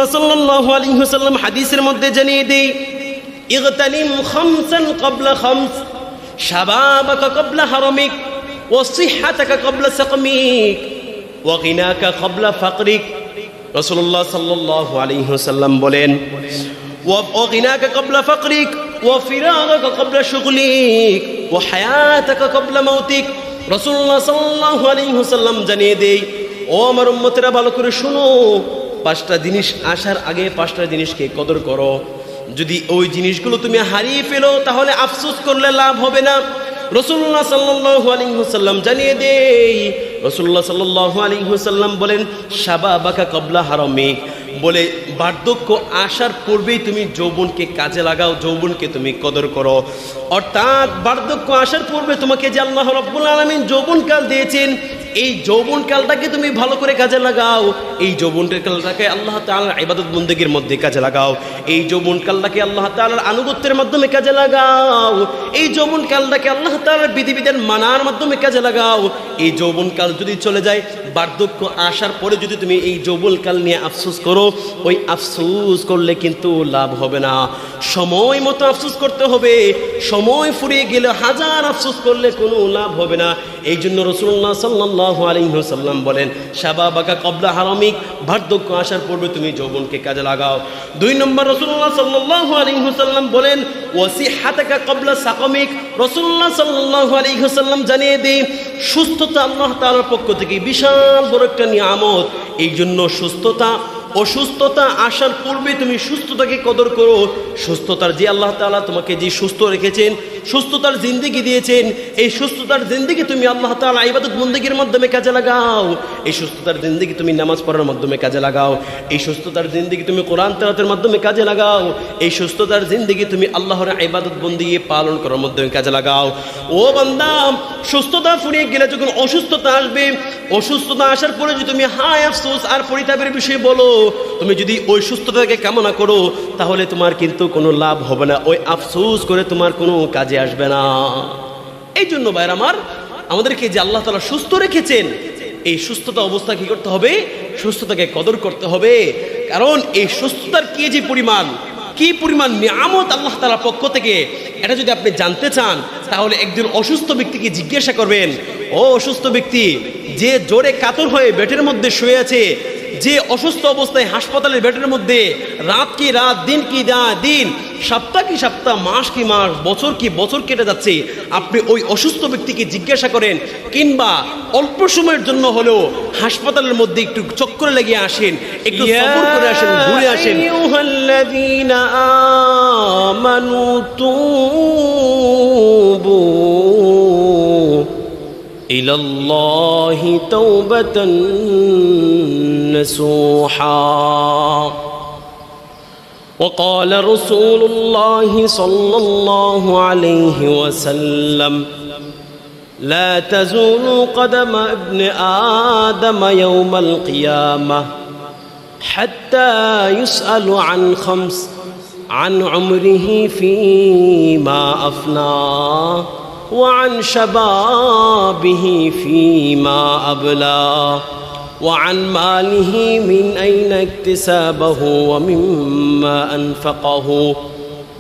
রাসূলুল্লাহ সাল্লাল্লাহু আলাইহি ওয়াসাল্লাম হাদিসের মধ্যে জানিয়ে দেই, ইগতানিম খামসান ক্বাবলা খামস, শাবাবাকা ক্বাবলা হারামিক, ওয়া সিহহাতাকা ক্বাবলা সাকমিক, ওয়া গিনাকা ক্বাবলা ফাকরিক। রাসূলুল্লাহ সাল্লাল্লাহু আলাইহি ওয়াসাল্লাম বলেন, ওয়া গিনাকা ক্বাবলা ফাকরিক, ওয়া ফিরাগাকা ক্বাবলা শুগলিক, ওয়া হায়াতাকা ক্বাবলা মাউতিক। রাসূলুল্লাহ সাল্লাল্লাহু আলাইহি ওয়াসাল্লাম জানিয়ে দেই, ও আমার উম্মতেরা ভালো করে শুনো, পাঁচটা জিনিস আসার আগে পাঁচটা জিনিসকে কদর করো। যদি ওই জিনিসগুলো তুমি হারিয়ে ফেলো তাহলে আফসোস করলে লাভ হবে না। রাসূলুল্লাহ সাল্লাল্লাহু আলাইহি ওয়াসাল্লাম জানিয়ে দেই, রাসূলুল্লাহ সাল্লাল্লাহু আলাইহি ওয়াসাল্লাম বলেন, শাবাবাকা ক্বাবলা হারামিক, বলে বার্ধক্য আসার পূর্বেই তুমি যৌবনকে কাজে লাগাও, যৌবনকে তুমি কদর করো। অর্থাৎ বার্ধক্য আসার পূর্বে তোমাকে যে আল্লাহ রাব্বুল আলামিন যৌবনকাল দিয়েছেন, এই যৌবনকালটাকে তুমি ভালো করে কাজে লাগাও। এই যৌবনকালটাকে আল্লাহ তাআলার ইবাদত বন্দেগীর মধ্যে কাজে লাগাও। এই যৌবনকালটাকে আল্লাহ তাআলার আনুগত্যের মাধ্যমে কাজে লাগাও। এই যৌবনকালটাকে আল্লাহ তাআলার বিধিবিধান মানার মাধ্যমে কাজে লাগাও। এই যৌবনকাল যদি চলে যায়, বার্ধক্য আসার পরে যদি তুমি এই যৌবনকাল নিয়ে আফসোস করো, ওই আফসোস করলে কিন্তু লাভ হবে না। সময় মতো আফসোস করতে হবে। সময় ফুরিয়ে গেলে হাজার আফসোস করলে কোনো লাভ হবে না। এই জন্য রাসূলুল্লাহ সাল্লাল্লাহু আলাইহি ওয়াসাল্লাম বলেন, শাবাবাকা ক্বাবলা হারামিক, বার্ধক্য আসার পূর্বে তুমি যৌবনকে কাজে লাগাও। 2 নম্বর রাসূলুল্লাহ সাল্লাল্লাহু আলাইহি ওয়াসাল্লাম বলেন, ওয়াসিহাতাকা ক্বাবলা সাকমিক। রাসূলুল্লাহ সাল্লাল্লাহু আলাইহি ওয়াসাল্লাম জানিয়ে দেন, সুস্থতা আল্লাহ তাআলার পক্ষ থেকে বিশাল বড় একটা নিয়ামত। এই জন্য অসুস্থতা আসার পূর্বে তুমি সুস্থতাকে কদর করো। সুস্থতার যে আল্লাহ তাআলা তোমাকে যে সুস্থ রেখেছেন, সুস্থতার জিন্দেগি দিয়েছেন, এই সুস্থতার জিন্দেগি তুমি আল্লাহ তাআলা ইবাদত বন্দেগীর মাধ্যমে কাজে লাগাও। এই সুস্থতার জিন্দেগি তুমি নামাজ পড়ার মাধ্যমে কাজে লাগাও। এই সুস্থতার জিন্দেগি তুমি কোরআন তেলাওয়াতের মাধ্যমে কাজে লাগাও। এই সুস্থতার জিন্দেগি তুমি আল্লাহর ইবাদত বন্দেগী পালন করার মাধ্যমে কাজে লাগাও। ও বান্দা, সুস্থতা ফুরিয়ে গেলে যখন অসুস্থতা আসবে, অসুস্থতা আসার পরে যদি তুমি হায় আফসোস আর পরিতাপের বিষয়ে বলো, তুমি যদি ওই সুস্থতাকে কামনা করো, তাহলে তোমার কিন্তু কোনো লাভ হবে না। ওই আফসোস করে তোমার কোনো কাজে আসবে না। এই জন্য ভাইরা আমার, আমাদেরকে যে আল্লাহ তাআলা সুস্থ রেখেছেন, এই সুস্থতা অবস্থা কি করতে হবে? সুস্থতাকে কদর করতে হবে। কারণ এই সুস্থতার কি পরিমাণ নিয়ামত আল্লাহ তাআলার পক্ষ থেকে, এটা যদি আপনি জানতে চান, তাহলে একজন অসুস্থ ব্যক্তিকে জিজ্ঞাসা করবেন, ও অসুস্থ ব্যক্তি, যে জোরে কাতর হয়ে বেডের মধ্যে শুয়ে আছে, যে অসুস্থ অবস্থায় হাসপাতালের বেডের মধ্যে, রাত কি রাত, দিন কি দিন, সপ্তাহ কি সপ্তাহ, মাস কি মাস, বছর কি বছর কেটে যাচ্ছে, আপনি ওই অসুস্থ ব্যক্তিকে জিজ্ঞাসা করেন, কিংবা অল্প সময়ের জন্য হলেও হাসপাতালের মধ্যে একটু চক্কর লেগে আসেন, একটু সফর করে আসেন, ঘুরে আসেন। আইয়ুহাল্লাযীনা আমানু তুবু ইলাল্লাহি তাওবাতান نصوحا وقال رسول الله صلى الله عليه وسلم لا تزول قدم ابن آدم يوم القيامة حتى يسأل عن 5: عن عمره فيما أفناه، وعن شبابه فيما أبلاه، وعن ماله من أين اكتسابه ومما أنفقه،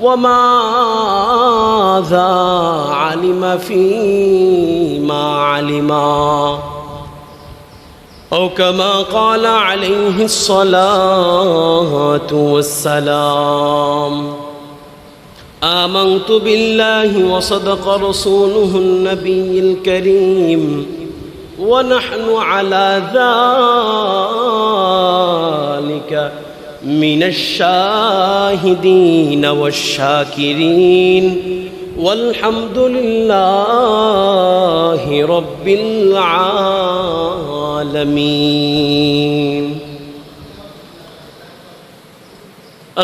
وماذا علم فيما علما، أو كما قال عليه الصلاة والسلام. آمنت بالله وصدق رسوله النبي الكريم، ونحن على ذلك من الشاهدين والشاكرين، والحمد لله رب العالمين.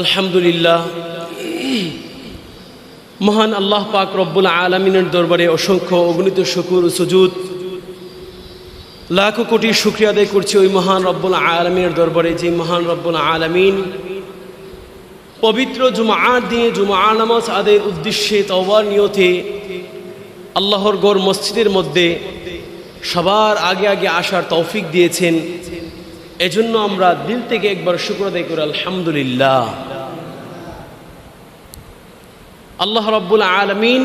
الحمد لله. মহান আল্লাহ পাক রব্বুল আলামিনের দরবারে অসংখ্য অগণিত শুকর ও সুজুদ, লাখো কোটি শুকরিয়া আদায় করছি ওই মহান রব্বুল আলামিনের দরবারে, যে মহান রব্বুল আলামিন পবিত্র জুমআর দিনে জুমআ নামাজ আদায়ের উদ্দেশ্যে তওবার নিয়তে আল্লাহর ঘর মসজিদের মধ্যে সবার আগে আগে আসার তৌফিক দিয়েছেন। এজন্য আমরা দিল থেকে একবার শুকর আদায় করি, আলহামদুলিল্লাহ। আল্লাহ রাব্বুল আলামিন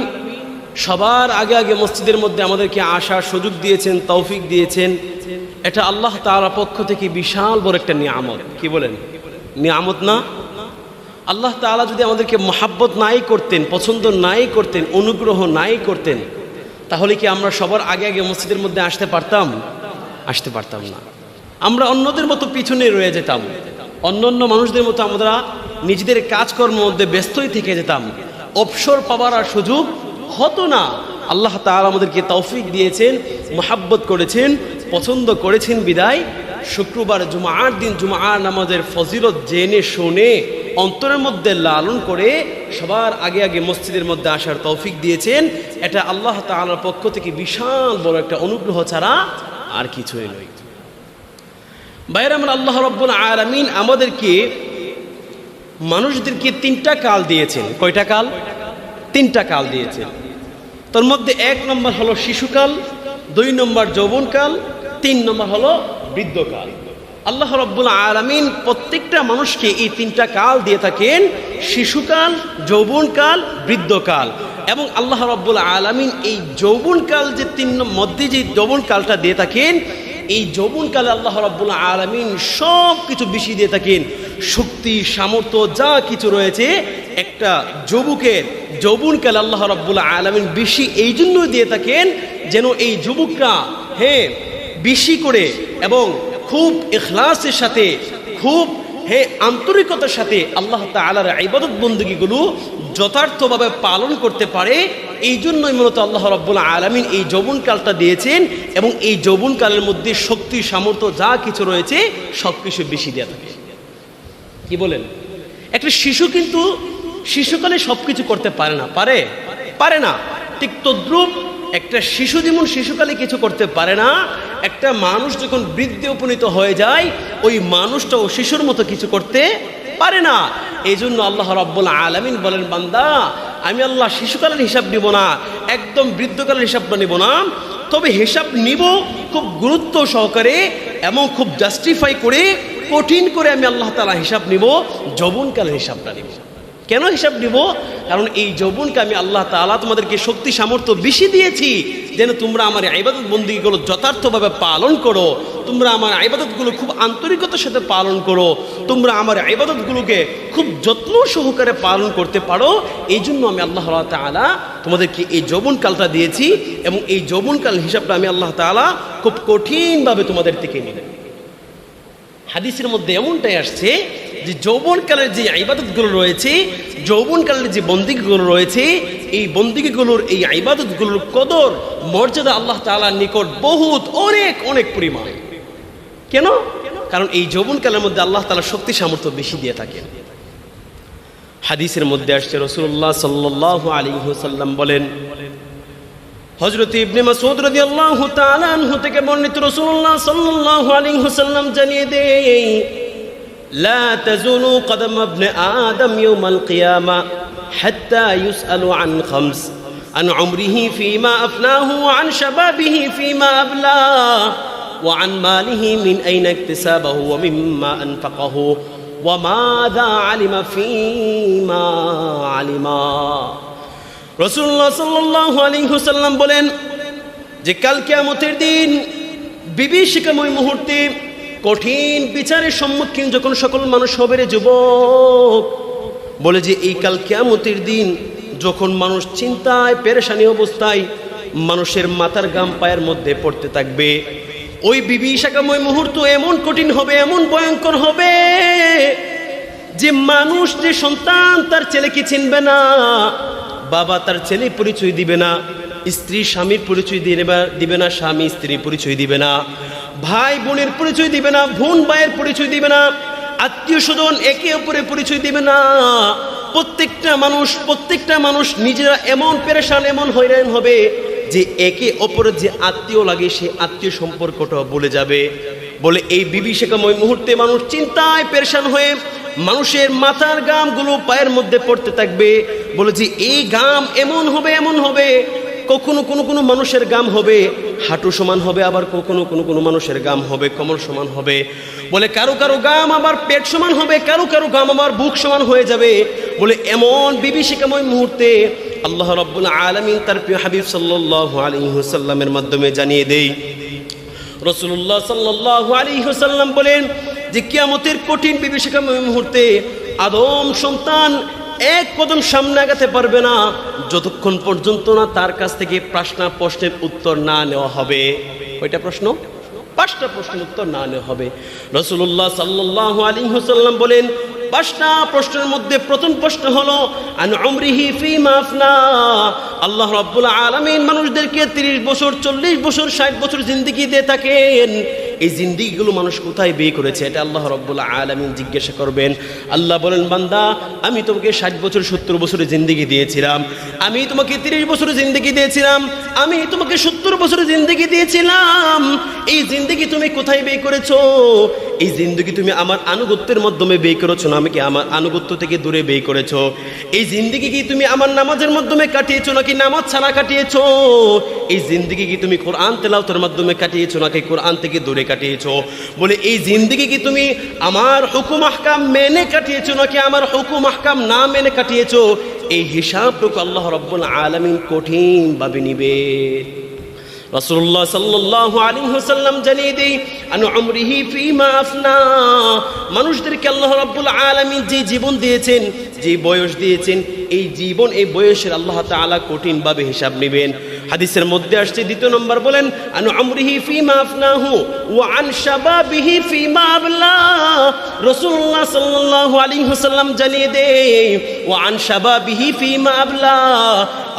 সবার আগে আগে মসজিদের মধ্যে আমাদেরকে আসার সুযোগ দিয়েছেন, তৌফিক দিয়েছেন। এটা আল্লাহ তাআলার পক্ষ থেকে বিশাল বড় একটা নিয়ামত। কি বলেন? নিয়ামত না? আল্লাহ তাআলা যদি আমাদেরকে মহাব্বত নাই করতেন, পছন্দ নাই করতেন, অনুগ্রহ নাই করতেন, তাহলে কি আমরা সবার আগে আগে মসজিদের মধ্যে আসতে পারতাম? আসতে পারতাম না। আমরা অন্যদের মতো পিছনে রয়ে যেতাম, অন্য মানুষদের মতো আমরা নিজেদের কাজকর্মের মধ্যে ব্যস্তই থেকে যেতাম, অবসর পাওয়ার আর সুযোগ হতো না। আল্লাহ তাআলা আমাদেরকে তৌফিক দিয়েছেন, মহাব্বত করেছেন, পছন্দ করেছেন বিদায় শুক্রবার জুমার দিন জুমার নামাজের ফজিলত জেনে শুনে অন্তরের মধ্যে লালন করে সবার আগে আগে মসজিদের মধ্যে আসার তৌফিক দিয়েছেন। এটা আল্লাহ তাআলার পক্ষ থেকে বিশাল বড় একটা অনুগ্রহ ছাড়া আর কিছুই নয়। বাইরে আমরা আল্লাহ রাব্বুল আলামিন আমাদেরকে মানুষদেরকে তিনটা কাল দিয়েছেন। কয়টা কাল? তিনটা কাল দিয়েছেন। তার মধ্যে 1 নম্বর হলো শিশুকাল, 2 নম্বর যৌবনকাল, 3 নম্বর হলো বৃদ্ধকাল। আল্লাহ রাব্বুল আলামিন প্রত্যেকটা মানুষকে এই তিনটা কাল দিয়ে থাকেন, শিশুকাল, যৌবনকাল, বৃদ্ধকাল। এবং আল্লাহ রাব্বুল আলামিন এই যৌবনকাল যে মধ্যে যে যৌবনকালটা দিয়ে থাকেন, এই যৌবনকালে আল্লাহ রাব্বুল আলামিন সব কিছু বেশি দিয়ে থাকেন। শক্তি, সামর্থ্য যা কিছু রয়েছে একটা যুবকের যৌবনকালে আল্লাহ রাব্বুল আলামিন বেশি এই জন্য দিয়ে থাকেন যেন এই যুবকরা বেশি করে এবং খুব ইখলাসের সাথে, খুব আন্তরিকতার সাথে আল্লাহ তাআলার ইবাদত বন্দেগীগুলো যথার্থভাবে পালন করতে পারে। এই জন্যই মূলত আল্লাহ রাব্বুল আলামিন এই যৌবনকালটা দিয়েছেন এবং এই যৌবনকালের মধ্যে শক্তি, সামর্থ্য যা কিছু রয়েছে সব কিছু বেশি দেওয়া থাকে। কি বলেন? একটা শিশু কিন্তু শিশুকালে সব কিছু করতে পারে না। পারে না। ঠিক তদ্রূপ একটা শিশু যেমন শিশুকালে কিছু করতে পারে না, একটা মানুষ যখন বৃদ্ধে উপনীত হয়ে যায় ওই মানুষটাও শিশুর মতো কিছু করতে পারে না। এই জন্য আল্লাহ রাব্বুল আলামিন বলেন, বান্দা আমি আল্লাহ শিশুকালের হিসাব নিব না, একদম বৃদ্ধকালের হিসাব নিব না, তবে হিসাব নিব খুব গুরুত্ব সহকারে এবং খুব জাস্টিফাই করে, কঠিন করে আমি আল্লাহ তাআলা হিসাব নিব, যৌবনকালের হিসাবটা নিব। কেন হিসাব নিব? কারণ এই যৌবনকে আমি আল্লাহ তাআলা তোমাদেরকে শক্তি, সামর্থ্য বেশি দিয়েছি যেন তোমরা আমার ইবাদত বন্দেগীগুলো যথার্থভাবে পালন করো, তোমরা আমার ইবাদতগুলো খুব আন্তরিকতার সাথে পালন করো, তোমরা আমার ইবাদতগুলোকে খুব যত্ন সহকারে পালন করতে পারো। এই জন্য আমি আল্লাহ তাআলা তোমাদেরকে এই যৌবনকালটা দিয়েছি এবং এই যৌবনকাল হিসাবটা আমি আল্লাহ তাআলা খুব কঠিনভাবে তোমাদের থেকে নিব। হাদিসের মধ্যে এমনটাই আসছে যে যৌবনকালের যে ইবাদতগুলো রয়েছে, যৌবনকালের যে বন্দেগীগুলো রয়েছে, এই বন্দেগীগুলোর, এই ইবাদতগুলোর কদর মর্যাদা আল্লাহ তাআলার নিকট বহুত অনেক পরিমাণ। কেন? কারণ এই যৌবনকালের মধ্যে আল্লাহ তাআলা শক্তি, সামর্থ্য বেশি দিয়ে থাকেন। হাদিসের মধ্যে আসছে রাসূলুল্লাহ সাল্লাল্লাহু আলাইহি ওয়াসাল্লাম বলেন, হযরত ইবনে মাসউদ রাদিয়াল্লাহু তাআলা আনহু থেকে বর্ণিত, রাসূলুল্লাহ সাল্লাল্লাহু আলাইহি ওয়াসাল্লাম জানিয়ে দেন, لا تزول قدم ابن آدم يوم القيامة حتى يسأل عن 5: عن عمره فيما أفناه، وعن شبابه فيما أبلاه، وعن ماله من أين اكتسبه ومما أنفقه، وماذا علم فيما علم। রাসূলুল্লাহ সাল্লাল্লাহু আলাইহি ওয়াসাল্লাম বলেন যে কাল কিয়ামতের দিন বিভীষিকাময় মুহূর্তে, কঠিন বিচারের সম্মুখীন যখন সকল মানুষ হবে রে যুবক, বলে যে এই কাল কিয়ামতের দিন যখন মানুষ চিন্তায় পেরেশানি অবস্থায় মানুষের মাথার ঘাম পায়ের মধ্যে পড়তে থাকবে, ওই বিভীষিকাময় মুহূর্ত এমন কঠিন হবে, এমন ভয়ঙ্কর হবে যে মানুষ, যে সন্তান তার ছেলেকে চিনবে না, বাবা তার ছেলে পরিচয় দিবে না, স্ত্রী স্বামীর পরিচয় দিবে না, স্বামী স্ত্রীর পরিচয় দিবে না, ভাই বোনের পরিচয় দিবে না, বোন ভাইয়ের পরিচয় দিবে না, আত্মীয় স্বজন একে অপরের পরিচয় দিবে না। প্রত্যেকটা মানুষ নিজেরা এমন পেরেশান, এমন হয়রান হবে যে একে অপরের যে আত্মীয় লাগে সেই আত্মীয় সম্পর্কটা বলে যাবে। বলে এই বিভীষিকাময় মুহূর্তে মানুষ চিন্তায় পেরেশান হয়ে মানুষের মাথার ঘামগুলো পায়ের মধ্যে পড়তে থাকবে। বলে যে এই ঘাম এমন হবে কখনো কোনো মানুষের গাম হবে হাঁটু সমান হবে, আবার কোনো মানুষের গাম হবে কোমর সমান হবে। বলে কারো গাম আবার পেট সমান হবে, কারো গাম আবার বুক সমান হয়ে যাবে। বলে এমন বিভীষিকাময় মুহূর্তে আল্লাহ রাব্বুল আলামিন তার প্রিয় হাবিব সাল্লাল্লাহু আলাইহি ওয়াসাল্লামের মাধ্যমে জানিয়ে দেয়। রাসূলুল্লাহ সাল্লাল্লাহু আলাইহি ওয়াসাল্লাম বলেন যে কিয়ামতের কঠিন বিভীষিকাময় মুহূর্তে আদম সন্তান এক কদম সামনে আগাতে পারবে না যতক্ষণ পর্যন্ত না তার কাছ থেকে প্রশ্নের উত্তর না নেওয়া হবে। কয়টা প্রশ্ন? 5টা প্রশ্নের উত্তর না নেওয়া হবে। রাসূলুল্লাহ সাল্লাল্লাহু আলাইহি ওয়াসাল্লাম বলেন 5টা প্রশ্নের মধ্যে প্রথম প্রশ্ন হলো আন উমরিহি ফিমা আফনা। আল্লাহ রাব্বুল আলামিন মানুষদেরকে 30 বছর 40 বছর 60 বছর জিন্দেগি দিয়ে থাকেন। এই জিন্দেগিগুলো মানুষ কোথায় ব্যয় করেছে এটা আল্লাহ রাব্বুল আলামিন জিজ্ঞাসা করবেন। আল্লাহ বলেন বান্দা আমি তোমাকে 60 বছর 70 বছরের জিন্দেগি দিয়েছিলাম, আমি তোমাকে 30 বছরের জিন্দেগি দিয়েছিলাম, আমি তোমাকে 70 বছরের জিন্দেগি দিয়েছিলাম। এই জিন্দেগি তুমি কোথায় ব্যয় করেছো? এই জিন্দেগি তুমি আমার আনুগত্যের মাধ্যমে ব্যয় করেছো না আমাকে আমার আনুগত্য থেকে দূরে ব্যয় করেছো? এই জিন্দেগি কি তুমি আমার নামাজের মাধ্যমে কাটিয়েছো নাকি নামাজ ছাড়া কাটিয়েছো? এই জিন্দেগি কি তুমি কোরআন তেলাওয়াতের মাধ্যমে কাটিয়েছো নাকি কোরআন থেকে দূরে কাটিয়েছো? বলে এই জিন্দেগি কি তুমি আমার হুকুম আহকাম মেনে কাটিয়েছো নাকি আমার হুকুম আহকাম না মেনে কাটিয়েছো? এই হিসাবটুকু আল্লাহ রাব্বুল আলামিন কঠিনভাবে নিবে। রাসূলুল্লাহ সাল্লাল্লাহু আলাইহি ওয়াসাল্লাম জানিয়ে দেই আন উমরিহি ফিমা আফনা। মানুষদেরকে আল্লাহ রাব্বুল আলামিন যে জীবন দিয়েছেন, যে বয়স দিয়েছেন, এই জীবন এই বয়সের আল্লাহ তাআলা কঠিনভাবে হিসাব নেবেন। হাদিসের মধ্যে আসছে 2 নম্বর বলেন আন উমরিহি ফিমা আফনাহু ওয়া আন শাবাবিহি ফিমা আবলা। রাসূলুল্লাহ সাল্লাল্লাহু আলাইহি ওয়াসাল্লাম জানিয়ে দেয় ওয়া আন শাবাবিহি ফিমা আবলা।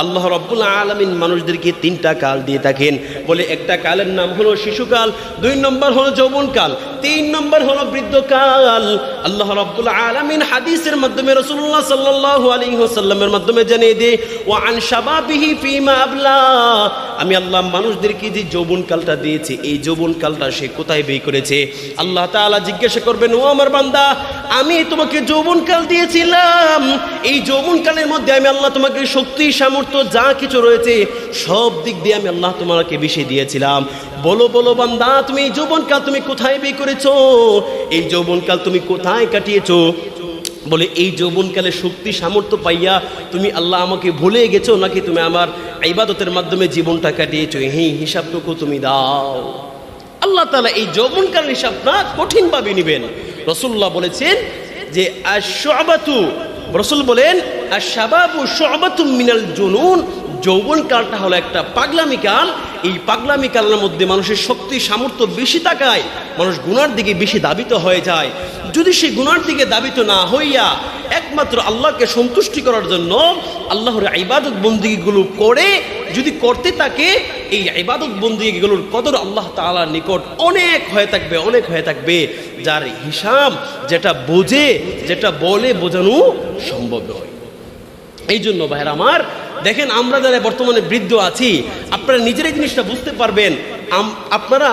আল্লাহ রাব্বুল আলামিন মানুষদেরকে 3টা কাল দিয়ে থাকেন। বলে একটা কালের নাম হলো শিশুকাল, 2 নম্বর হলো যৌবনকাল, 3 নম্বর হলো বৃদ্ধকাল। আল্লাহ রাব্বুল আলামিন হাদিসের মাধ্যমে রাসূলুল্লাহ সাল্লাল্লাহু আলাইহি ওয়াসাল্লামের মাধ্যমে জানিয়ে দেয় ওয়া আন শাবাবিহি ফিমা আবলা। আমি আল্লাহ মানুষদেরকে যে যৌবনকালটা দিয়েছি এই যৌবনকালটা সে কোথায় ব্যয় করেছে? আল্লাহ তাআলা জিজ্ঞাসা করবেন ও আমার বান্দা আমি তোমাকে যৌবনকাল দিয়েছিলাম, এই যৌবনকালের মধ্যে আমি আল্লাহ তোমাকে শক্তি সামর্থ্য যা কিছু রয়েছে সব দিক দিয়ে আমি আল্লাহ তোমাকে বেশি দিয়েছিলাম। বলো বান্দা তুমি এই যৌবনকাল তুমি কোথায় ব্যয় করেছো? এই যৌবনকাল তুমি কোথায় কাটিয়েছো? বলে এই যৌবনকালে শক্তি সামর্থ্য পাইয়া তুমি আল্লাহ আমাকে ভুলে গেছো নাকি তুমি আমার ইবাদতের মাধ্যমে জীবনটা কাটিয়েছো? এই হিসাবটুকু তুমি দাও। আল্লাহ তাআলা এই যৌবনকালের হিসাবটা কঠিনভাবে নেবেন। রাসূলুল্লাহ বলেছেন যে আশ-শু'বাতু, রাসূল বলেন আশ-শাবাবু শু'বাতুম মিনাল জুনুন। যৌবনকালটা হলো একটা পাগলামি কাল। এই পাগলামি কালের মধ্যে মানুষের শক্তি সামর্থ্য বেশি থাকায় মানুষ গুনার দিকে বেশি দাবিত হয়ে যায়। যদি সে গুনার দিকে দাবিত না হইয়া একমাত্র আল্লাহকে সন্তুষ্টি করার জন্য আল্লাহর ইবাদত বন্দেগীগুলো করে যদি করতে থাকে, এই ইবাদত বন্দেগীগুলোর কদর আল্লাহ তাআলার নিকট অনেক হয়ে থাকবে, যার হিসাব যেটা বোঝে যেটা বলে বোঝানো সম্ভব নয়। এই জন্য ভাইরা আমার দেখেন আমরা যারা বর্তমানে বৃদ্ধ আছি আপনারা নিজেরাই জিনিসটা বুঝতে পারবেন। আপনারা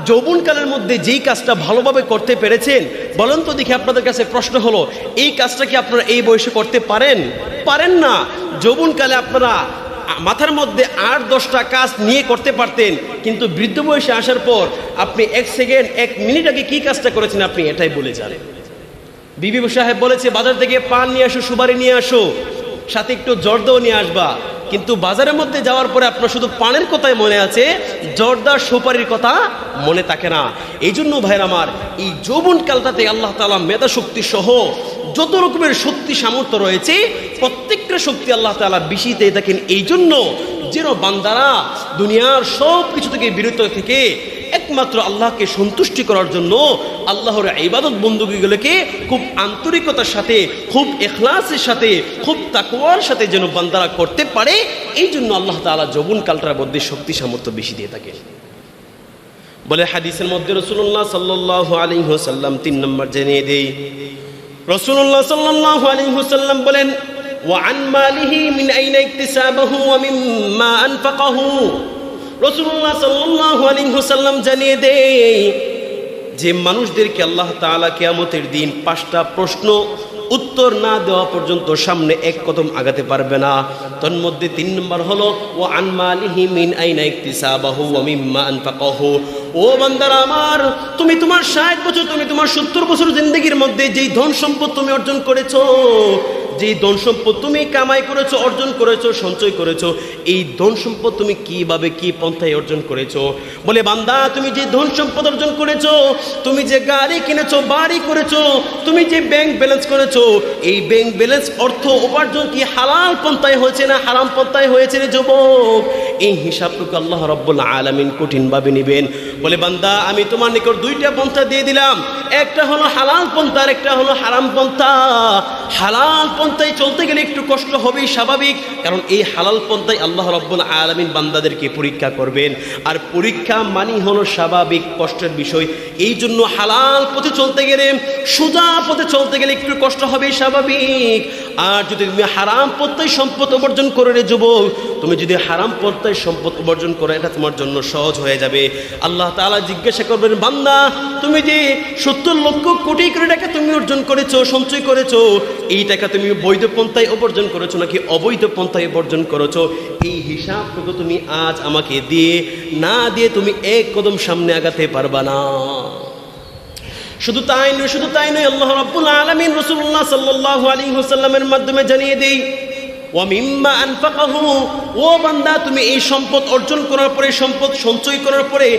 যৌবনকালের মধ্যে যেই কাজটা ভালোভাবে করতে পেরেছেন বলেন তো দেখি, আপনাদের কাছে প্রশ্ন হলো এই কাজটা কি আপনারা এই বয়সে করতে পারেন না? যৌবনকালে আপনারা মাথার মধ্যে 8-10টা কাজ নিয়ে করতে পারতেন, কিন্তু বৃদ্ধ বয়সে আসার পর আপনি 1 সেকেন্ড 1 মিনিট আগে কি কাজটা করেছেন আপনি এটাই বলে যান। বিবি সাহেব বলেছে বাজার থেকে পান নিয়ে আসো, সুপারি নিয়ে আসো, সাথে একটু জর্দাও নিয়ে আসবা, কিন্তু বাজারের মধ্যে যাওয়ার পরে আপনার শুধু পানের কথাই মনে আছে, জর্দা সুপারির কথা মনে থাকে না। এই জন্য ভাইরা আমার এই যৌবনকালটাতে আল্লাহ তাআলা মেধা শক্তি সহ যত রকমের শক্তি সামর্থ্য রয়েছে প্রত্যেকটা শক্তি আল্লাহ তাআলা বেশি দিয়ে থাকেন। এই জন্য যেন বান্দারা দুনিয়ার সব কিছু থেকে বিরত থেকে একমাত্র আল্লাহকে সন্তুষ্টি করার জন্য আল্লাহর ইবাদত বন্দেগীগুলোকে খুব আন্তরিকতার সাথে, খুব ইখলাসের সাথে, খুব তাকওয়ার সাথে যেন বান্দারা করতে পারে, এই জন্য আল্লাহ তাআলা যৌবনকালটার মধ্যে শক্তি সামর্থ্য বেশি দিয়ে থাকেন। বলে হাদিসের মধ্যে রাসূলুল্লাহ সাল্লাল্লাহু আলাইহি ওয়াসাল্লাম 3 নম্বর জানিয়ে দেই। রাসূলুল্লাহ সাল্লাল্লাহু আলাইহি ওয়াসাল্লাম বলেন ওয়া আন মালিহি মিন আইনা ইকতিসাবাহু ওয়া মিম্মা আনফাকাহু। রাসূলুল্লাহ সাল্লাল্লাহু আলাইহি ওয়াসাল্লাম জানিয়ে দেয় যে মানুষদেরকে আল্লাহ তাআলা কিয়ামতের দিন 5টা প্রশ্ন উত্তর না দেওয়া পর্যন্ত সামনে এক কদম আগাতে পারবে না। তন্মধ্যে 3 নম্বর হলো ওয়া আন মালিহি মিন আইনা ইকতিসাবাহু ওয়া মিম্মা আনফাকাহু। ও বান্দারা আমার, তুমি তোমার 60 বছর, তুমি তোমার 70 বছর জিন্দেগির মধ্যে যেই ধন সম্পদ তুমি অর্জন করেছো, যেই ধন সম্পদ তুমি কামাই করেছো, অর্জন করেছো, সঞ্চয় করেছো, এই ধন সম্পদ তুমি কিভাবে, কি পন্থায় অর্জন করেছো? বলে বান্দা, তুমি যে ধন সম্পদ অর্জন করেছো, তুমি যে গাড়ি কিনেছো, বাড়ি করেছো, তুমি যে ব্যাংক ব্যালেন্স করেছো, এই ব্যাংক ব্যালেন্স অর্থ উপার্জন কি হালাল পন্থায় হয়েছে না হারাম পন্থায় হয়েছে রে যুবক? এই হিসাবটুকু আল্লাহ রাব্বুল আলামিন কঠিনভাবে নেবেন। বলে বান্দা, আমি তোমার নিকট 2টা পন্থা দিয়ে দিলাম, একটা হলো হালাল পন্থা আর একটা হলো হারাম পন্থা। হালাল পন্থায় চলতে গেলে একটু কষ্ট হবেই স্বাভাবিক, কারণ এই হালাল পন্থায় আল্লাহ রাব্বুল আলামিন বান্দাদেরকে পরীক্ষা করবেন, আর পরীক্ষা মানি হলো স্বাভাবিক কষ্টের বিষয়। এই জন্য হালাল পথে চলতে গেলে, সোজা পথে চলতে গেলে একটু কষ্ট হবেই স্বাভাবিক। আর যদি তুমি হারাম পন্থায় সম্পদ উপার্জন করে রে যুবক, তুমি যদি হারাম পন্থায় সম্পদ উপার্জন করো, এটা তোমার জন্য সহজ হয়ে যাবে। আল্লাহ তাআলা জিজ্ঞাসা করবেন, বান্দা তুমি যে 70 লক্ষ কোটি করে টাকা তুমি অর্জন করেছো, সঞ্চয় করেছো, এই টাকা তুমি বৈধ পন্থায় উপার্জন করেছো নাকি অবৈধ পন্থায় উপার্জন করেছো? এই হিসাবটুকু তুমি আজ আমাকে দিয়ে না দিয়ে তুমি এক কদম সামনে আগাতে পারবা না। শুধু তাই নয়, আল্লাহ রাব্বুল আলামিন রাসূলুল্লাহ সাল্লাল্লাহু আলাইহি ওয়াসাল্লামের মাধ্যমে জানিয়ে দেই, ওয়া মিম্মা আনফাকাহু, ও বান্দা তুমি এই সম্পদ অর্জন করার পরে, সম্পদ সঞ্চয় করার পরে,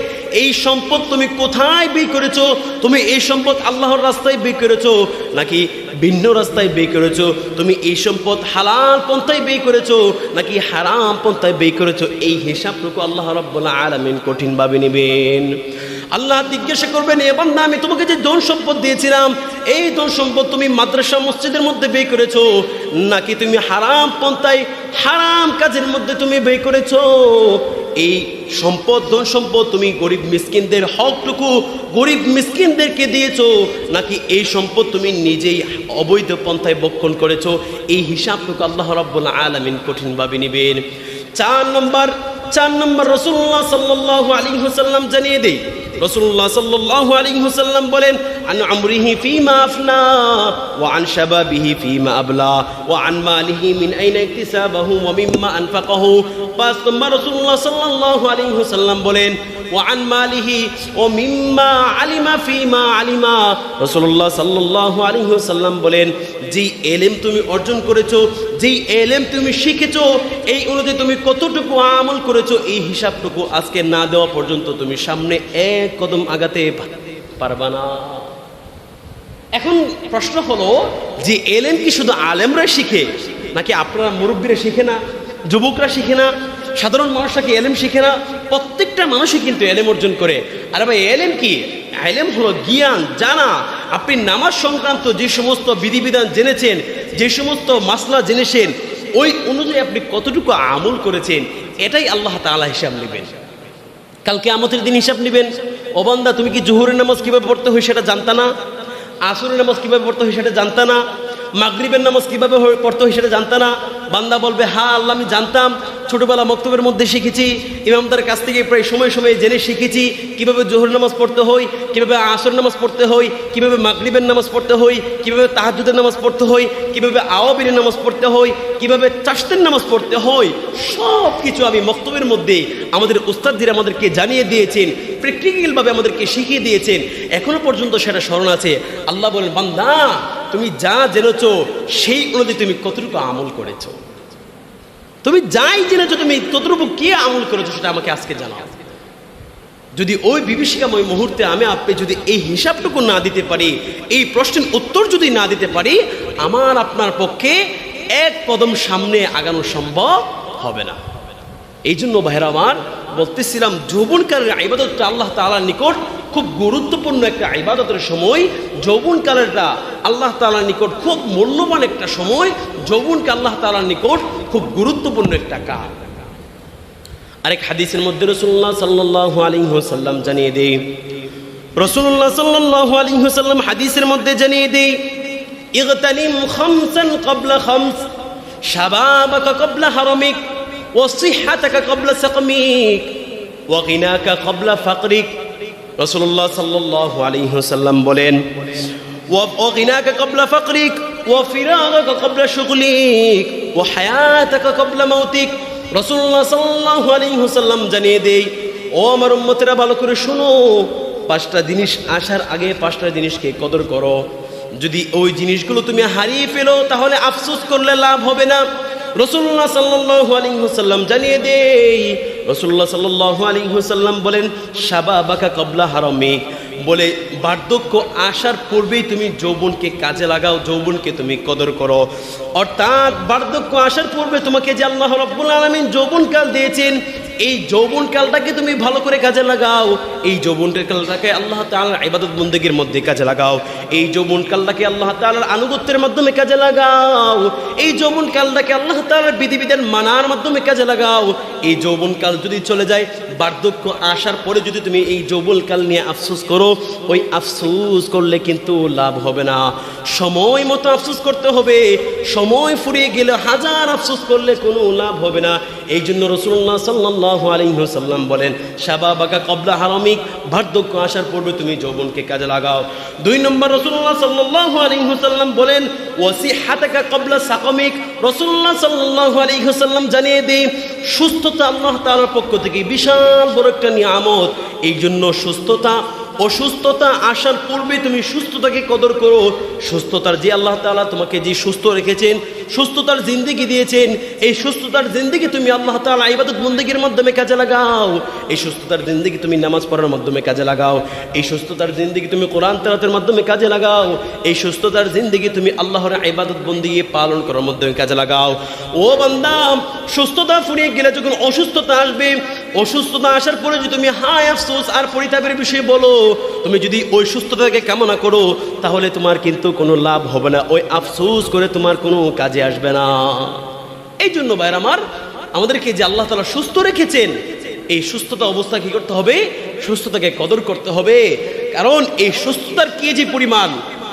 এই সম্পদ তুমি কোথায় ব্যয় করেছো? তুমি এই সম্পদ আল্লাহর রাস্তায় ব্যয় করেছো নাকি ভিন্ন রাস্তায় ব্যয় করেছো? তুমি এই সম্পদ হালাল পন্থায় ব্যয় করেছো নাকি হারাম পন্থায় ব্যয় করেছো? এই হিসাবটুকু আল্লাহ রাব্বুল আলামিন কঠিনভাবে নেবেন। আল্লাহ জিজ্ঞাসা করবেন, এ বান্দা আমি তোমাকে যে ধন সম্পদ দিয়েছিলাম, এই ধন সম্পদ তুমি মাদ্রাসা মসজিদের মধ্যে ব্যয় করেছো নাকি তুমি হারাম পন্থায় হারাম কাজের মধ্যে তুমি ব্যয় করেছো? এই সম্পদ, ধন সম্পদ তুমি গরিব মিসকিনদের হকটুকু গরিব মিসকিনদেরকে দিয়েছো নাকি এই সম্পদ তুমি নিজেই অবৈধ পন্থায় ভক্ষণ করেছো? এই হিসাবটুকু আল্লাহ রাব্বুল আলামিন কঠিনভাবে নেবেন। 4 নম্বর রাসূলুল্লাহ সাল্লাল্লাহু আলাইহি ওয়াসাল্লাম জানিয়ে দেই, রাসূলুল্লাহ সাল্লাল্লাহু আলাইহি ওয়াসাল্লাম বলেন, আন আমরিহি ফীমা আফনা ওয়া আন শাবাবিহি ফীমা আবলা ওয়া আন মালিহি মিন আইনা ইকতিসাবাহু ওয়া মিম্মা আনফাকাহু। 5 নম্বর রাসূলুল্লাহ সাল্লাল্লাহু আলাইহি ওয়াসাল্লাম বলেন, ওয়া আন মালিহি ওয়া মিম্মা আলিমা ফীমা আলিমা। রাসূলুল্লাহ সাল্লাল্লাহু আলাইহি ওয়াসাল্লাম বলেন, যেই ইলম তুমি অর্জন করেছো, যেই ইলম তুমি শিখেছো, এই অনুযায়ী তুমি কতটুকু আমল করেছো, এই হিসাবটুকু আজকে না দেওয়া পর্যন্ত তুমি সামনে এক কদম আগাতে পারবা না। এখন প্রশ্ন হলো যে ইলম কি শুধু আলেমরা শিখে নাকি আপনারা মুরব্বীরা শিখে না, যুবকরা শিখে না, সাধারণ মানুষরা কি ইলম শিখে না? প্রত্যেকটা মানুষই কিন্তু ইলম অর্জন করে। আর ভাই ইলম কি? ইলম হলো জ্ঞান, জানা। আপনি নামাজ সংক্রান্ত যে সমস্ত বিধিবিধান জেনেছেন, যে সমস্ত মাসলা জেনেছেন, ওই অনুযায়ী আপনি কতটুকু আমল করেছেন, এটাই আল্লাহ তাআলা হিসাব নেবেন। কালকে কিয়ামতের দিন হিসাব নেবেন। ও বান্দা, তুমি কি জোহরের নামাজ কিভাবে পড়তে হয় সেটা জানতা না? আসরের নামাজ কিভাবে পড়তে হয় সেটা জানতা না? মাগরিবের নামাজ কিভাবে পড়তে হয় সেটা জানতা না? বান্দা বলবে, হ্যাঁ আল্লাহ আমি জানতাম, ছোটবেলা মক্তবের মধ্যে শিখেছি, ইমামদার কাছ থেকে প্রায় সময় সময় জেনে শিখেছি কিভাবে জোহর নামাজ পড়তে হয়, কিভাবে আসর নামাজ পড়তে হয়, কিভাবে মাগরিবের নামাজ পড়তে হয়, কিভাবে তাহাজ্জুদের নামাজ পড়তে হয়, কিভাবে আওয়াবিনের নামাজ পড়তে হয়, কিভাবে চাশতের নামাজ পড়তে হয়, সব কিছু আমি মক্তবের মধ্যে আমাদের উস্তাদদের আমাদেরকে জানিয়ে দিয়েছেন, প্র্যাকটিক্যালভাবে আমাদেরকে শিখিয়ে দিয়েছেন। এখনো পর্যন্ত সেটা স্মরণ আছে। আল্লাহ বলেন, বান্দা তুমি যা জেনেছো সেই অনুযায়ী তুমি কতটুকু আমল করেছো? তুমি যাই জেনেছো তুমি ততটুকু কি আমল করেছো সেটা আমাকে আজকে জানাও। যদি ওই বিভীষিকাময় মুহূর্তে আমি আপনি যদি এই হিসাবটুকু না দিতে পারি, এই প্রশ্নের উত্তর যদি না দিতে পারি, আমার আপনার পক্ষে এক কদম সামনে আগানো সম্ভব হবে না। এই জন্য ভাইরা আমার বলতেছিলাম, যৌবনকালের ইবাদতটা আল্লাহ তাআলার নিকট খুব গুরুত্বপূর্ণ একটা ইবাদতের সময়। যৌবনকালেরটা আল্লাহ তাআলার নিকট খুব মূল্যবান একটা সময়। যৌবনকে আল্লাহ তাআলার নিকট খুব গুরুত্বপূর্ণ একটা কাজ। আরেক হাদিসের মধ্যে রাসূলুল্লাহ সাল্লাল্লাহু আলাইহি ওয়াসাল্লাম জানিয়ে দেই, রাসূলুল্লাহ সাল্লাল্লাহু আলাইহি ওয়াসাল্লাম হাদিসের মধ্যে জানিয়ে দেই, ইগতানিম খামসান ক্বাবলা খামস, শাবাবাকা ক্বাবলা হারামিক, ওয়া সিহহাতাকা ক্বাবলা সাকমিক, ওয়া গিনাকা ক্বাবলা ফাকরিক। রাসূলুল্লাহ সাল্লাল্লাহু আলাইহি ওয়াসাল্লাম বলেন, ওয়া গিনাকা ক্বাবলা ফাকরিক, ওয়া ফিরাগাকা ক্বাবলা শুগলিক ওয়া হায়াতাকা ক্বাবলা মাউতিক। রাসূলুল্লাহ সাল্লাল্লাহু আলাইহি ওয়াসাল্লাম জানিয়ে দেই, ও আমার উম্মতেরা ভালো করে শোনো, 5টা জিনিস আসার আগে 5টা জিনিসকে কদর করো। যদি ওই জিনিসগুলো তুমি হারিয়ে ফেলো তাহলে আফসোস করলে লাভ হবে না। রাসূলুল্লাহ সাল্লাল্লাহু আলাইহি ওয়াসাল্লাম জানিয়ে দেই, রাসূলুল্লাহ সাল্লাল্লাহু আলাইহি ওয়াসাল্লাম বলেন শাবাবাকা ক্বাবলা হারামিক, বলে বার্ধক্য আসার পূর্বেই তুমি যৌবনকে কাজে লাগাও, যৌবনকে তুমি কদর করো। অর্থাৎ বার্ধক্য আসার পূর্বে তোমাকে যে আল্লাহ রাব্বুল আলামিন যৌবনকাল দিয়েছেন, এই যৌবনকালটাকে তুমি ভালো করে কাজে লাগাও। এই যৌবনকালটাকে আল্লাহ তাআলার ইবাদত বন্দেগীর মধ্যে কাজে লাগাও। এই যৌবনকালটাকে আল্লাহ তাআলার আনুগত্যের মাধ্যমে কাজে লাগাও। এই যৌবনকালটাকে আল্লাহ তাআলার বিধিবিধান মানার মাধ্যমে কাজে লাগাও। এই যৌবনকাল যদি চলে যায়, বার্ধক্য আসার পরে যদি তুমি এই যৌবনকাল নিয়ে আফসোস করো, ওই আফসোস করলে কিন্তু লাভ হবে না। সময় মতো আফসোস করতে হবে। সময় ফুরিয়ে গেলে হাজার আফসোস করলে কোনো লাভ হবে না। এই জন্য রাসূলুল্লাহ সাল্লাল্লাহু আলাইহি ওয়াসাল্লাম বলেন শাবাবাকা ক্বাবলা হারামিক, বার্ধক্য আসার পূর্বে তুমি যৌবনকে কাজে লাগাও। 2 নম্বর রাসূলুল্লাহ সাল্লাল্লাহু আলাইহি ওয়াসাল্লাম বলেন ওয়াসিহাতাকা ক্বাবলা সাকামিক। রাসূলুল্লাহ সাল্লাল্লাহু আলাইহি ওয়াসাল্লাম জানিয়ে দেন, সুস্থতা আল্লাহ তাআলার পক্ষ থেকে বিশাল বড় একটা নিয়ামত। এই জন্য অসুস্থতা আসার পূর্বে তুমি সুস্থতাকে কদর করো। সুস্থতার যে আল্লাহ তাআলা তোমাকে যে সুস্থ রেখেছেন, সুস্থতার জিন্দেগি দিয়েছেন, এই সুস্থতার জিন্দেগি তুমি আল্লাহ তাআলা ইবাদত বন্দেগীর মাধ্যমে কাজে লাগাও। এই সুস্থতার জিন্দেগি তুমি নামাজ পড়ার মাধ্যমে কাজে লাগাও। এই সুস্থতার জিন্দেগি তুমি কোরআন তেলাওয়াতের মাধ্যমে কাজে লাগাও। এই সুস্থতার জিন্দেগি তুমি আল্লাহর ইবাদত বন্দেগী পালন করার মাধ্যমে কাজে লাগাও। ও বান্দা, সুস্থতা ফুরিয়ে গেলে যখন অসুস্থতা আসবে, অসুস্থতা আসার পরে যদি তুমি হায় আফসোস আর পরিতাপের বিষয়ে বলো, তুমি যদি ওই সুস্থতাকে কামনা করো, তাহলে তোমার কিন্তু কোনো লাভ হবে না। ওই আফসোস করে তোমার কোনো কাজে আসবে না। এই জন্য ভাইরা আমার, আমাদেরকে যে আল্লাহ তাআলা সুস্থ রেখেছেন, এই সুস্থতা অবস্থা কি করতে হবে? সুস্থতাকে কদর করতে হবে। কারণ এই সুস্থতার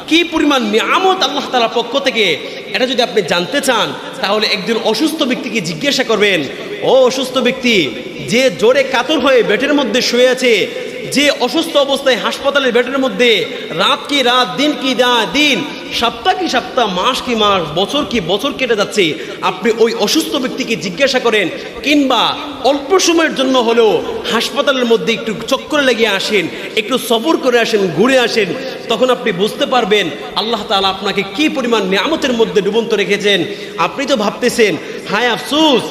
কি পরিমাণ নিয়ামত আল্লাহ তাআলার পক্ষ থেকে, এটা যদি আপনি জানতে চান তাহলে একজন অসুস্থ ব্যক্তিকে জিজ্ঞাসা করবেন, ও অসুস্থ ব্যক্তি, যে জোরে কাতর হয়ে বেডের মধ্যে শুয়ে আছে, যে অসুস্থ অবস্থায় হাসপাতালের বেডের মধ্যে, রাত কি রাত, দিন কি দিন, সপ্তাহ কি সপ্তাহ, মাস কি মাস, বছর কি বছর কেটে যাচ্ছে, আপনি ওই অসুস্থ ব্যক্তিকে জিজ্ঞাসা করেন, কিংবা অল্প সময়ের জন্য হলেও হাসপাতালের মধ্যে একটু চক্কর লেগে আসেন, একটু সফর করে আসেন, ঘুরে আসেন, তখন আপনি বুঝতে পারবেন আল্লাহ তাআলা আপনাকে কি পরিমাণ নিয়ামতের মধ্যে ডুবন্ত রেখেছেন। আপনি তো ভাবতেছেন, হায় আফসোস,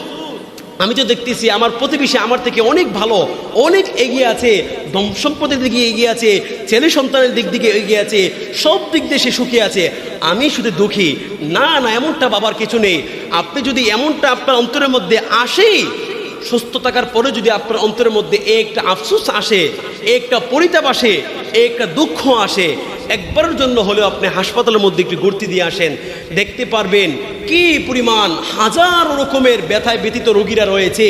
আমি তো দেখতেছি আমার প্রতিবেশী আমার থেকে অনেক ভালো, অনেক এগিয়ে আছে, ধন সম্পদের দিকে এগিয়ে আছে, ছেলে সন্তানের দিক দিকে এগিয়ে আছে, সব দিক দিয়ে সে সুখী আছে, আমি শুধু দুঃখী। না, এমনটা বাবার কিছু নেই। আপনি যদি এমনটা আপনার অন্তরের মধ্যে আসে, সুস্থ থাকার পরে যদি আপনার অন্তরের মধ্যে একটা আফসোস আসে, একটা পরিতাপ আসে, একটা দুঃখ আসে, একবারের জন্য হলেও আপনি হাসপাতালের মধ্যে একটু ঘুরতে দিয়ে আসেন, দেখতে পারবেন কি পরিমাণ হাজার রকমের ব্যথায় ব্যথিত রোগীরা রয়েছে।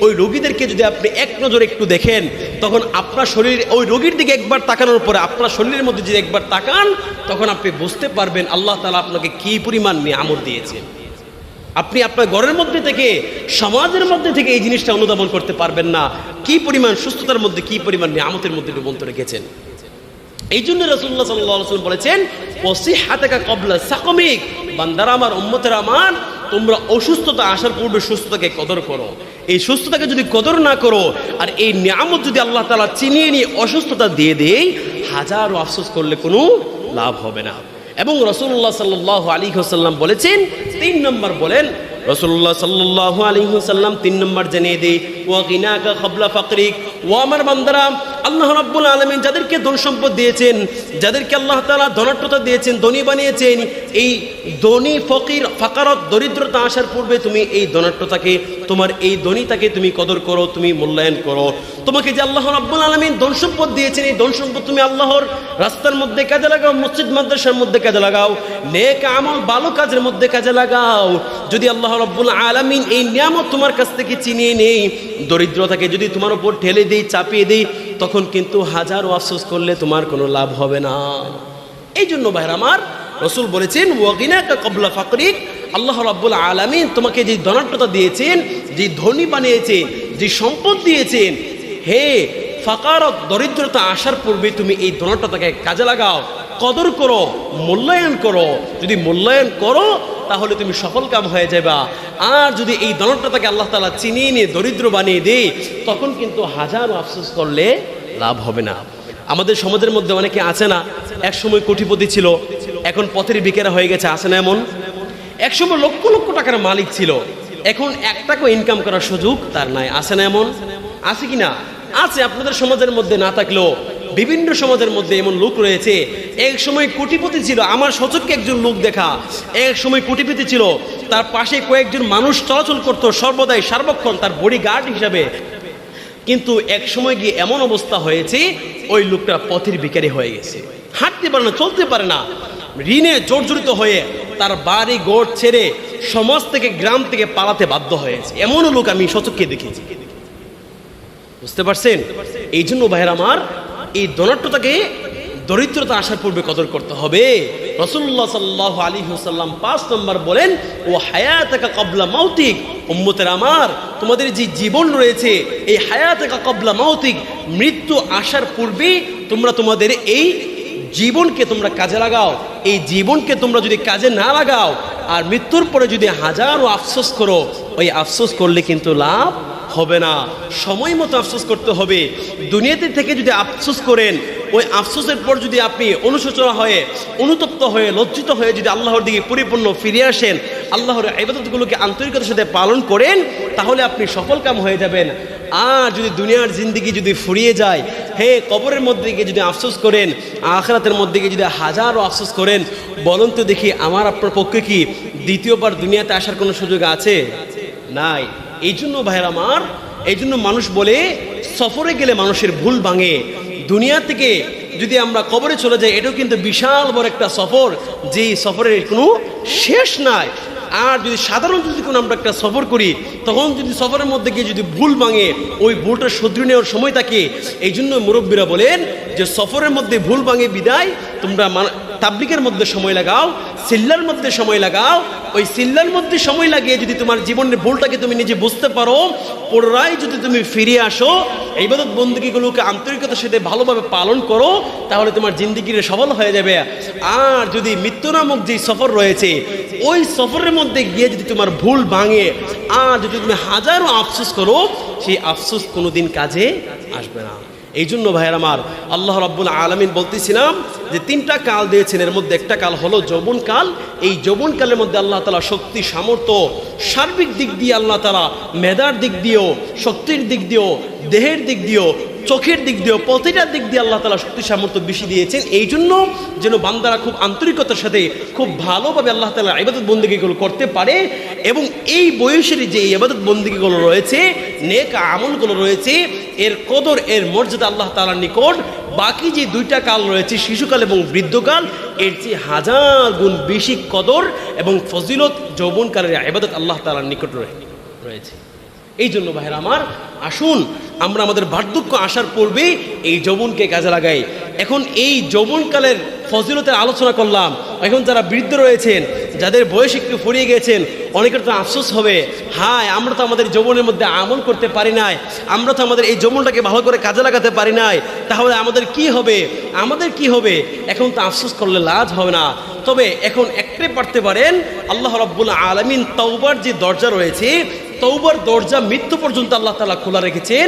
ওই রোগীদেরকে যদি আপনি এক নজরে একটু দেখেন, তখন আপনার শরীর, ওই রোগীর দিকে একবার তাকানোর পরে আপনার শরীরের মধ্যে যদি একবার তাকান, তখন আপনি বুঝতে পারবেন আল্লাহ তাআলা আপনাকে কি পরিমাণ নিয়ামত দিয়েছেন। আপনি আপনার ঘরের মধ্যে থেকে, সমাজের মধ্যে থেকে এই জিনিসটা অনুধাবন করতে পারবেন না, কি পরিমাণ সুস্থতার মধ্যে, কি পরিমাণ নিয়ামতের মধ্যে ডুবন্ত রেখেছেন। এই জন্য রাসূলুল্লাহ সাল্লাল্লাহু আলাইহি ওয়াসাল্লাম বলেছেন ওয়াসিহাতাকা ক্বাবলা সাকামিক, বান্দারা আমার, উম্মতেরা আমার, তোমরা অসুস্থতা আসার পূর্বে সুস্থতাকে কদর করো। এই সুস্থতাকে যদি কদর না করো, আর এই নিয়ামত যদি আল্লাহ তাআলা চিনিয়ে নিয়ে অসুস্থতা দিয়ে দেয়, হাজারো আফসোস করলে কোনো লাভ হবে না। এবং রাসূলুল্লাহ সাল্লাল্লাহু আলাইহি ওয়াসাল্লাম বলেছেন, 3 নম্বর বলেন রাসূলুল্লাহ সাল্লাল্লাহু আলাইহি ওয়াসাল্লাম 3 নম্বর জানিয়ে দেয় ওয়া গিনাকা ক্বাবলা ফাকরিক। ও আমার বান্দারা, আল্লাহ রাব্বুল আলামিন যাদেরকে ধন সম্পদ দিয়েছেন, যাদেরকে আল্লাহ তাআলা ধনাঢ্যতা দিয়েছেন, ধনী বানিয়েছেন, এই ধনী ফকির ফাকারত দরিদ্রতা আসার পূর্বে তুমি এই ধনাঢ্যতাকে, তোমার এই ধনীতাকে তুমি কদর করো, তুমি মূল্যায়ন করো। তোমাকে যে আল্লাহ রাব্বুল আলামিন ধন সম্পদ দিয়েছেন, এই ধন সম্পদ তুমি আল্লাহর রাস্তার মধ্যে কাজে লাগাও, মসজিদ মাদ্রাসার মধ্যে কাজে লাগাও, নেক আমল ভালো কাজের মধ্যে কাজে লাগাও। যদি আল্লাহ রাব্বুল আলামিন এই নিয়ামত তোমার কাছ থেকে চিনিয়ে নেই, দরিদ্রতাকে যদি তোমার উপর ঠেলে দেই, চাপিয়ে দেই, তখন কিন্তু হাজারো আফসোস করলে তোমার কোনো লাভ হবে না। এই জন্য ভাইরা আমার, রাসূল বলেছেন ওয়া গিনাকা ক্বাবলা ফাকরিক, আল্লাহ রাব্বুল আলামিন তোমাকে যে ধনাঢ্যতা দিয়েছেন, যে ধনী বানিয়েছেন, যে সম্পদ দিয়েছেন, হে ফাকারত দরিদ্রতা আসার পূর্বে তুমি এই ধনাঢ্যতাকে কাজে লাগাও, কদর করো, মূল্যায়ন করো। যদি মূল্যায়ন করো তাহলে তুমি সফল কাম হয়ে যাবা। আর যদি এই ধনটাকে আল্লাহ তাআলা চিনিয়ে নিয়ে দরিদ্র বানিয়ে দেয়, তখন কিন্তু হাজারো আফসোস করলে লাভ হবে না। আমাদের সমাজের মধ্যে অনেকে আছে না, এক সময় কোটিপতি ছিল, এখন পথের ভিখারি হয়ে গেছে, আছে না এমন? এক সময় লক্ষ লক্ষ টাকার মালিক ছিল, এখন 1 টাকা ইনকাম করার সুযোগ তার নাই, আছে না এমন? আছে কি না? আছে। আপনাদের সমাজের মধ্যে না থাকলেও বিভিন্ন সমাজের মধ্যে এমন লোক রয়েছে, এক সময় কোটিপতি ছিল, আমার সচক্ষে একজন লোক দেখা, এক সময় কোটিপতি ছিল, তার পাশে কয়েকজন মানুষ চলাচল করতো সর্বদাই সার্বক্ষণ তার বডি গার্ড হিসাবে, কিন্তু এক সময় গিয়ে এমন অবস্থা হয়েছে ওই লোকটা পথের ভিখারি হয়ে গেছে, হাঁটতে পারে না, চলতে পারে না, ঋণে জর্জরিত হয়ে তার বাড়ি ঘর ছেড়ে সমাজ থেকে, গ্রাম থেকে পালাতে বাধ্য হয়েছে। এমনও লোক আমি সচক্ষে দেখেছি। বুঝতে পারছেন? এই জন্য ভাইয়ের আমার, এই ধনাঢ্যতাকে দরিদ্রতা আসার পূর্বে কদর করতে হবে। রাসূলুল্লাহ সাল্লাল্লাহু আলাইহি ওয়াসাল্লাম 5 নম্বর বলেন, ও হায়াতাকা ক্বাবলা মাউতিক, উম্মতের আমার, তোমাদের যে জীবন রয়েছে, এই হায়াতাকা ক্বাবলা মাউতিক, মৃত্যু আসার পূর্বে তোমরা তোমাদের এই জীবনকে তোমরা কাজে লাগাও। এই জীবনকে তোমরা যদি কাজে না লাগাও আর মৃত্যুর পরে যদি হাজারো আফসোস করো, ওই আফসোস করলে কিন্তু লাভ হবে না। সময় মতো আফসোস করতে হবে। দুনিয়াতে থেকে যদি আফসোস করেন, ওই আফসোসের পর যদি আপনি অনুশোচনা হয়ে, অনুতপ্ত হয়ে, লজ্জিত হয়ে যদি আল্লাহর দিকে পরিপূর্ণ ফিরে আসেন, আল্লাহর ইবাদতগুলোকে আন্তরিকতার সাথে পালন করেন, তাহলে আপনি সফল কাম হয়ে যাবেন। আর যদি দুনিয়ার জিন্দেগি যদি ফুরিয়ে যায়, হে কবরের মধ্যে গিয়ে যদি আফসোস করেন, আখিরাতের মধ্যে গিয়ে যদি হাজারো আফসোস করেন, বলুন তো দেখি আমার আপনার পক্ষে কি দ্বিতীয়বার দুনিয়াতে আসার কোনো সুযোগ আছে? নাই। এই জন্য ভাইয়ের আমার, এই জন্য মানুষ বলে সফরে গেলে মানুষের ভুল ভাঙে। দুনিয়া থেকে যদি আমরা কবরে চলে যাই, এটাও কিন্তু বিশাল বড় একটা সফর, যেই সফরের কোনো শেষ নাই। আর যদি সাধারণ যদি কোনো আমরা একটা সফর করি, তখন যদি সফরের মধ্যে গিয়ে যদি ভুল ভাঙে, ওই ভুলটা শুধরে নেওয়ার সময় থাকে। এই জন্য মুরব্বীরা বলেন যে সফরের মধ্যে ভুল ভাঙে বিদায় তোমরা তাবলিগের মধ্যে সময় লাগাও, সিল্লার মধ্যে সময় লাগাও। ওই সিল্লার মধ্যে সময় লাগিয়ে যদি তোমার জীবনের ভুলটাকে তুমি নিজে বুঝতে পারো, পুনরায় যদি তুমি ফিরে আসো, ইবাদত বন্দেগীগুলোকে আন্তরিকতার সাথে ভালোভাবে পালন করো, তাহলে তোমার জিন্দেগির সফল হয়ে যাবে। আর যদি মৃত্যু নামক যে সফর রয়েছে, ওই সফরের মধ্যে গিয়ে যদি তোমার ভুল ভাঙে, আর যদি তুমি হাজারো আফসোস করো, সেই আফসোস কোনোদিন কাজে আসবে না। এই জন্য ভাইয়ের আমার, আল্লাহ রাব্বুল আলামিন বলতেছিলাম যে 3টা কাল দিয়েছেন, এর মধ্যে একটা কাল হলো যৌবনকাল। এই যৌবনকালের মধ্যে আল্লাহ তাআলা শক্তি, সামর্থ্য, সার্বিক দিক দিয়ে আল্লাহ তাআলা মেধার দিক দিয়েও, শক্তির দিক দিয়েও, দেহের দিক দিয়েও, চোখের দিক দিয়েও, প্রতিটা দিক দিয়ে আল্লাহ তাআলা শক্তি সামর্থ্য বেশি দিয়েছেন। এই জন্য যেন বান্দারা খুব আন্তরিকতার সাথে, খুব ভালোভাবে আল্লাহ তাআলা ইবাদত বন্দেগীগুলো করতে পারে। এবং এই বয়সের যে ইবাদত বন্দেগীগুলো রয়েছে, নেক আমলগুলো রয়েছে, এর কদর, এর মর্যাদা আল্লাহ তাআলার নিকট বাকি যে 2টা কাল রয়েছে, শিশুকাল এবং বৃদ্ধকাল, এর চেয়ে 1000 গুণ বেশি কদর এবং ফজিলত যৌবনকালের ইবাদত আল্লাহ তাআলার নিকট রয়েছে। এই জন্য ভাইরা আমার, আসুন আমরা আমাদের বার্ধক্য আসার পূর্বে এই যৌবনকে কাজে লাগাই। এখন এই যৌবনকালের ফজিলতের আলোচনা করলাম। এখন যারা বৃদ্ধ রয়েছেন, যাদের বয়স একটু ফুরিয়ে গেছেন, অনেকের তো আফসোস হবে, হায় আমরা তো আমাদের যৌবনের মধ্যে আমল করতে পারি নাই, আমরা তো আমাদের এই যৌবনটাকে ভালো করে কাজে লাগাতে পারি নাই, তাহলে আমাদের কি হবে, আমাদের কি হবে? এখন তো আফসোস করলে লাজ হবে না। তবে এখন একটাই পারতে পারেন, আল্লাহ রাব্বুল আলামিন তওবার যে দরজা রয়েছে, তওবার দরজা মৃত্যু পর্যন্ত আল্লাহ তাআলা খোলা রেখেছেন।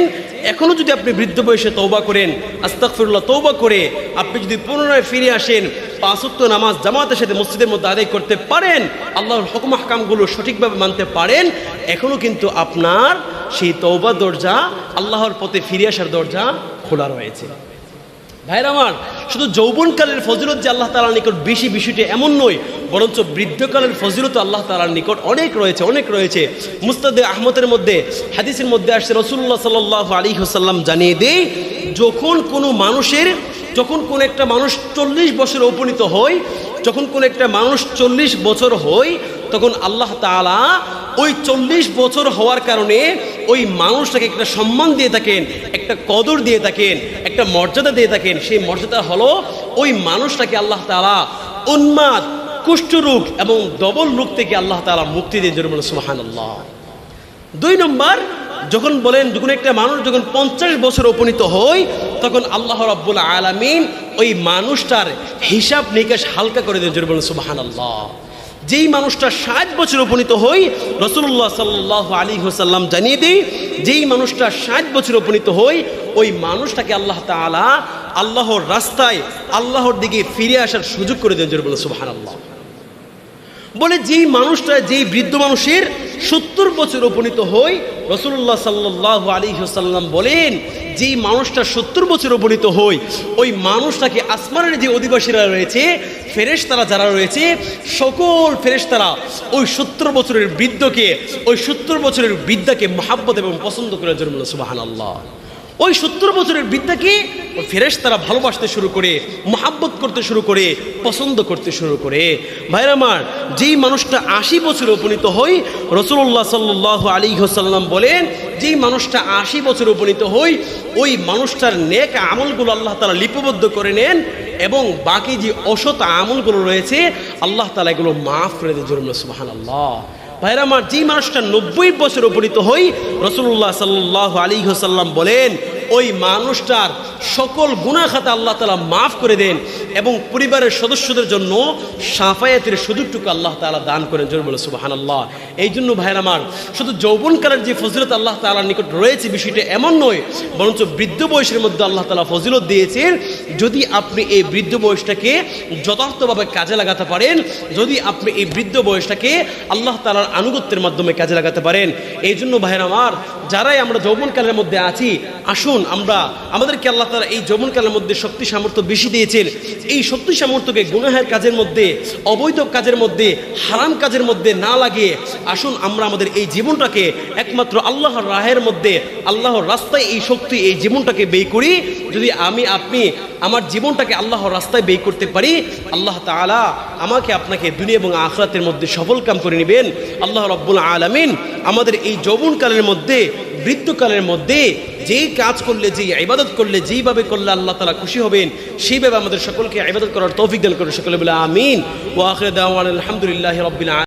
এখনও যদি আপনি বৃদ্ধ বয়সে তওবা করেন, আস্তাগফিরুল্লাহ তওবা করে আপনি যদি পুনরায় ফিরে আসেন, 5 ওয়াক্ত নামাজ জামাতের সাথে মসজিদের মধ্যে আদায় করতে পারেন, আল্লাহর হুকুম আহকামগুলো সঠিকভাবে মানতে পারেন, এখনও কিন্তু আপনার সেই তওবা দরজা, আল্লাহর পথে ফিরে আসার দরজা খোলা রয়েছে। ভাইরা আমার, শুধু যৌবনকালের ফজিলত যে আল্লাহ তাআলার নিকট বেশি, বিষয়টি এমন নয়, বরঞ্চ বৃদ্ধকালের ফজিলত আল্লাহ তাআলার নিকট অনেক রয়েছে, অনেক রয়েছে। মুসনাদে আহমদের মধ্যে হাদিসের মধ্যে আসছে, রাসূলুল্লাহ সাল্লাল্লাহু আলাইহি ওয়াসাল্লাম জানিয়ে দেয়, যখন কোনো একটা মানুষ 40 বছরে উপনীত হয়, যখন কোনো একটা মানুষ 40 বছর হয়, তখন আল্লাহ তাআলা ওই 40 বছর হওয়ার কারণে ওই মানুষটাকে একটা সম্মান দিয়ে থাকেন, একটা কদর দিয়ে থাকেন, একটা মর্যাদা দিয়ে থাকেন। সেই মর্যাদা হলো ওই মানুষটাকে আল্লাহ তাআলা উন্মাদ, কুষ্ঠরোগ এবং ডবল রোগ থেকে আল্লাহ তাআলা মুক্তি দিয়ে দেন। সুবহানাল্লাহ। 2 নম্বর, যখন একটা মানুষ যখন 50 বছর উপনীত হয়, তখন আল্লাহ রাব্বুল আলামিন ওই মানুষটার হিসাব নিকাশ হালকা করে দেন। জোরে বলুন সুবহানাল্লাহ। যেই মানুষটা 60 বছর উপনীত হই, রাসূলুল্লাহ সাল্লাল্লাহু আলাইহি ওয়াসাল্লাম জানিয়ে দেই, যেই মানুষটা 60 বছর উপনীত হই, ওই মানুষটাকে আল্লাহ তাআলা আল্লাহর রাস্তায় আল্লাহর দিকে ফিরে আসার সুযোগ করে দেন। জোরে বলুন সুবহানাল্লাহ। বলে যেই মানুষটা, যেই বৃদ্ধ মানুষের 70 বছর উপনীত হই, রাসূলুল্লাহ সাল্লাল্লাহু আলাইহি ওয়াসাল্লাম বলেন যেই মানুষটা 70 বছর উপনীত হই, ওই মানুষটাকে আসমানের যে অধিবাসীরা রয়েছে, ফেরেশতারা যারা রয়েছে, সকল ফেরেশতারা ওই 70 বছরের বৃদ্ধকে, ওই 70 বছরের বৃদ্ধাকে মহাব্বত এবং পছন্দ করে। জোরে বলুন সুবহানাল্লাহ। ওই 70 বছরের বৃদ্ধাকে ফেরেশতারা ভালোবাসতে শুরু করে, মহাব্বত করতে শুরু করে, পছন্দ করতে শুরু করে। ভাইরা আমার, যেই মানুষটা 80 বছর উপনীত হই, রাসূলুল্লাহ সাল্লাল্লাহু আলাইহি ওয়াসাল্লাম বলেন যেই মানুষটা 80 বছর উপনীত হই, ওই মানুষটার নেক আমলগুলো আল্লাহ তাআলা লিপিবদ্ধ করে নেন এবং বাকি যে অসৎ আমলগুলো রয়েছে আল্লাহ তাআলা এগুলো মাফ করে দেন। জোরে বলুন সুবহানাল্লাহ। ভাইরা আমার, যেই মানুষটা 90 বছর উপনীত হই, রাসূলুল্লাহ সাল্লাল্লাহু আলাইহি ওয়াসাল্লাম বলেন ওই মানুষটার সকল গুনাহ খাতা আল্লাহ তাআলা মাফ করে দেন এবং পরিবারের সদস্যদের জন্য শাফায়াতের সুযোগটুকু আল্লাহ তাআলা দান করেন। জোরে বলুন সুবহানাল্লাহ। এই জন্য ভাইরা আমার, শুধু যৌবনকালের যে ফজিলত আল্লাহ তাআলার নিকট রয়েছে বিষয়টা এমন নয়, বরঞ্চ বৃদ্ধ বয়সের মধ্যে আল্লাহ তাআলা ফজিলত দিয়েছেন। যদি আপনি এই বৃদ্ধ বয়সটাকে যথার্থভাবে কাজে লাগাতে পারেন, যদি আপনি এই বৃদ্ধ বয়সটাকে আল্লাহ তাআলার আনুগত্যের মাধ্যমে কাজে লাগাতে পারেন। এই জন্য ভাইরা আমার, যারাই আমরা যৌবনকালের মধ্যে আছি, আসুন আমাদেরকে আল্লাহ তাআলা এই যৌবনকালের মধ্যে শক্তি সামর্থ্য বেশি দিয়েছেন। এই শক্তি সামর্থ্যকে গুনাহের কাজের মধ্যে, অবৈধ কাজের মধ্যে, হারাম কাজের মধ্যে না লাগিয়ে আসুন আমরা আমাদের এই জীবনটাকে একমাত্র আল্লাহর রাহের মধ্যে, আল্লাহর রাস্তায় এই শক্তি, এই জীবনটাকে ব্যয় করি। যদি আপনি আমার জীবনটাকে আল্লাহর রাস্তায় ব্যয় করতে পারি, আল্লাহ তাআলা আমাকে আপনাকে দুনিয়া এবং আখিরাতের মধ্যে সফল কাম করে নেবেন। আল্লাহ রাব্বুল আলামিন আমাদের এই যৌবনকালের মধ্যে, বৃদ্ধকালের মধ্যে যেই কাজ করলে, যেই ইবাদত করলে, যেইভাবে করলে আল্লাহ তাআলা খুশি হবেন, সেইভাবে আমাদের সকলকে ইবাদত করার তৌফিক দান করুন। সকলে বলে আমিন। ওয়া আখিরু দাওয়ানা আলহামদুলিল্লাহি রাব্বিল আলামিন।